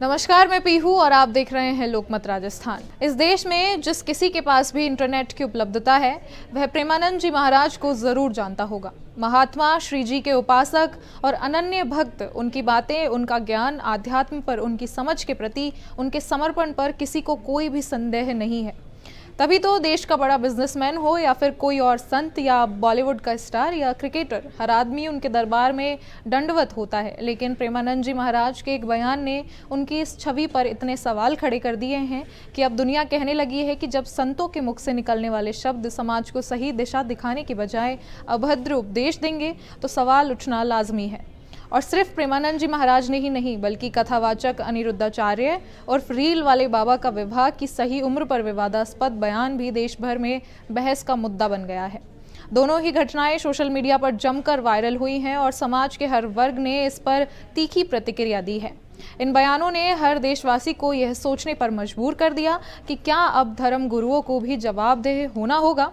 नमस्कार, मैं पीहू और आप देख रहे हैं लोकमत राजस्थान। इस देश में जिस किसी के पास भी इंटरनेट की उपलब्धता है वह प्रेमानंद जी महाराज को जरूर जानता होगा। महात्मा श्री जी के उपासक और अनन्य भक्त, उनकी बातें, उनका ज्ञान, आध्यात्म पर उनकी समझ के प्रति उनके समर्पण पर किसी को कोई भी संदेह नहीं है। तभी तो देश का बड़ा बिजनेसमैन हो या फिर कोई और संत या बॉलीवुड का स्टार या क्रिकेटर, हर आदमी उनके दरबार में दंडवत होता है। लेकिन प्रेमानंद जी महाराज के एक बयान ने उनकी इस छवि पर इतने सवाल खड़े कर दिए हैं कि अब दुनिया कहने लगी है कि जब संतों के मुख से निकलने वाले शब्द समाज को सही दिशा दिखाने की बजाय अभद्र उपदेश देंगे तो सवाल उठना लाजमी है। और सिर्फ प्रेमानंद जी महाराज ने ही नहीं बल्कि कथावाचक अनिरुद्धाचार्य और रील वाले बाबा का विवाह की सही उम्र पर विवादास्पद बयान भी देश भर में बहस का मुद्दा बन गया है। दोनों ही घटनाएं सोशल मीडिया पर जमकर वायरल हुई हैं और समाज के हर वर्ग ने इस पर तीखी प्रतिक्रिया दी है। इन बयानों ने हर देशवासी को यह सोचने पर मजबूर कर दिया कि क्या अब धर्म गुरुओं को भी जवाबदेह होना होगा।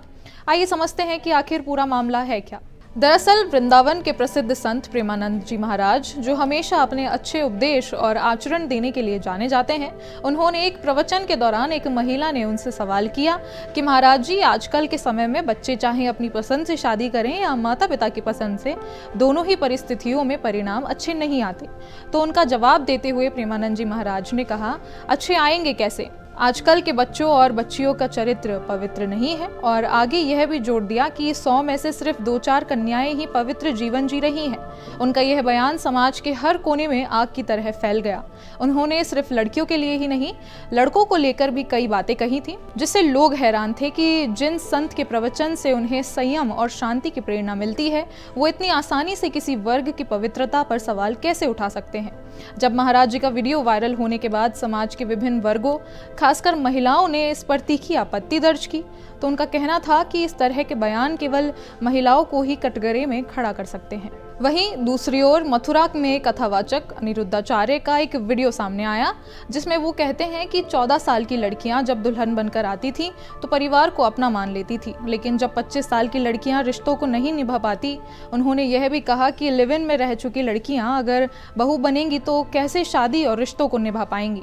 आइए समझते हैं कि आखिर पूरा मामला है क्या। दरअसल वृंदावन के प्रसिद्ध संत प्रेमानंद जी महाराज, जो हमेशा अपने अच्छे उपदेश और आचरण देने के लिए जाने जाते हैं, उन्होंने एक प्रवचन के दौरान एक महिला ने उनसे सवाल किया कि महाराज जी, आजकल के समय में बच्चे चाहे अपनी पसंद से शादी करें या माता पिता की पसंद से, दोनों ही परिस्थितियों में परिणाम अच्छे नहीं आते। तो उनका जवाब देते हुए प्रेमानंद जी महाराज ने कहा, अच्छे आएंगे कैसे? आजकल के बच्चों और बच्चियों का चरित्र पवित्र नहीं है। और आगे यह भी जोड़ दिया कि 100 में से सिर्फ 2-4 कन्याएं ही पवित्र जीवन जी रही हैं। उनका यह बयान समाज के हर कोने में आग की तरह फैल गया। उन्होंने सिर्फ लड़कियों के लिए ही नहीं, लड़कों को लेकर भी कई बातें कही थी, जिससे लोग हैरान थे कि जिन संत के प्रवचन से उन्हें संयम और शांति की प्रेरणा मिलती है, वो इतनी आसानी से किसी वर्ग की पवित्रता पर सवाल कैसे उठा सकते हैं। जब महाराज जी का वीडियो वायरल होने के बाद समाज के विभिन्न वर्गों, खासकर महिलाओं ने इस पर तीखी आपत्ति दर्ज की, तो उनका कहना था कि इस तरह के बयान केवल महिलाओं को ही कटघरे में खड़ा कर सकते हैं। वहीं दूसरी ओर मथुरा में कथावाचक अनिरुद्धाचार्य का एक वीडियो सामने आया, जिसमें वो कहते हैं कि 14 साल की लड़कियां जब दुल्हन बनकर आती थी तो परिवार को अपना मान लेती थी, लेकिन जब 25 साल की लड़कियां रिश्तों को नहीं निभा पाती, उन्होंने यह भी कहा कि लिव इन में रह चुकी लड़कियां अगर बहू बनेंगी तो कैसे शादी और रिश्तों को निभा पाएंगी।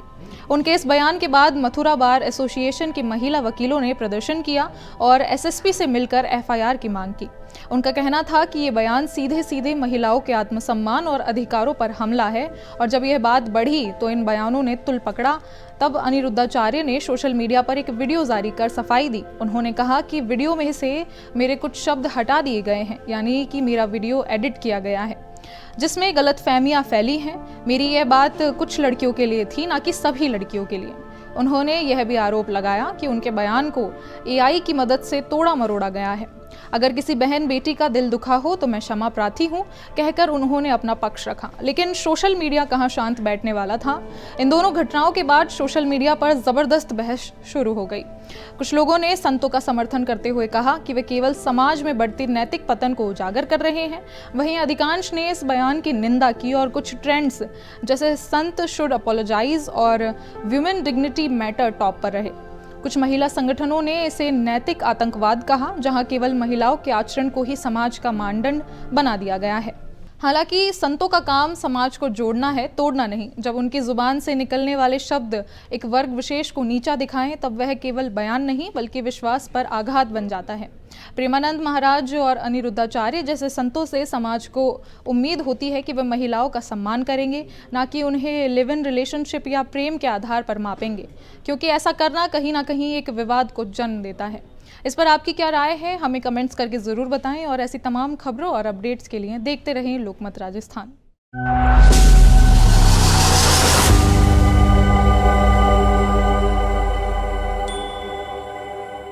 उनके इस बयान के बाद मथुरा बार एसोसिएशन की महिला वकीलों ने प्रदर्शन किया और एसएसपी से मिलकर एफआईआर की मांग की। उनका कहना था कि ये बयान सीधे सीधे महिलाओं के आत्मसम्मान और अधिकारों पर हमला है, और जब यह बात बढ़ी तो इन बयानों ने तुल पकड़ा। तब अनिरुद्धाचार्य ने सोशल मीडिया पर एक वीडियो जारी कर सफाई दी। उन्होंने कहा कि वीडियो में से मेरे कुछ शब्द हटा दिए गए हैं, यानी कि मेरा वीडियो एडिट किया गया है, जिसमें गलतफहमियां फैली हैं। मेरी यह बात कुछ लड़कियों के लिए थी, ना कि सभी लड़कियों के लिए। उन्होंने यह भी आरोप लगाया कि उनके बयान को एआई की मदद से तोड़ा मरोड़ा गया है। अगर किसी बहन बेटी का दिल दुखा हो तो मैं क्षमा प्रार्थी हूँ, कहकर उन्होंने अपना पक्ष रखा। लेकिन सोशल मीडिया कहाँ शांत बैठने वाला था। इन दोनों घटनाओं के बाद सोशल मीडिया पर जबरदस्त बहस शुरू हो गई। कुछ लोगों ने संतों का समर्थन करते हुए कहा कि वे केवल समाज में बढ़ती नैतिक पतन को उजागर कर रहे हैं। वहीं अधिकांश ने इस बयान की निंदा की और कुछ ट्रेंड्स जैसे संत शुड अपोलोजाइज और वुमेन डिग्निटी मैटर टॉप पर रहे। कुछ महिला संगठनों ने इसे नैतिक आतंकवाद कहा, जहां केवल महिलाओं के आचरण को ही समाज का मानदंड बना दिया गया है। हालांकि संतों का काम समाज को जोड़ना है, तोड़ना नहीं। जब उनकी जुबान से निकलने वाले शब्द एक वर्ग विशेष को नीचा दिखाएं, तब वह केवल बयान नहीं बल्कि विश्वास पर आघात बन जाता है। प्रेमानंद महाराज और अनिरुद्धाचार्य जैसे संतों से समाज को उम्मीद होती है कि वे महिलाओं का सम्मान करेंगे, ना कि उन्हें लिव इन रिलेशनशिप या प्रेम के आधार पर मापेंगे, क्योंकि ऐसा करना कहीं ना कहीं एक विवाद को जन्म देता है। इस पर आपकी क्या राय है, हमें कमेंट्स करके ज़रूर बताएं और ऐसी तमाम खबरों और अपडेट्स के लिए देखते रहें लोकमत राजस्थान।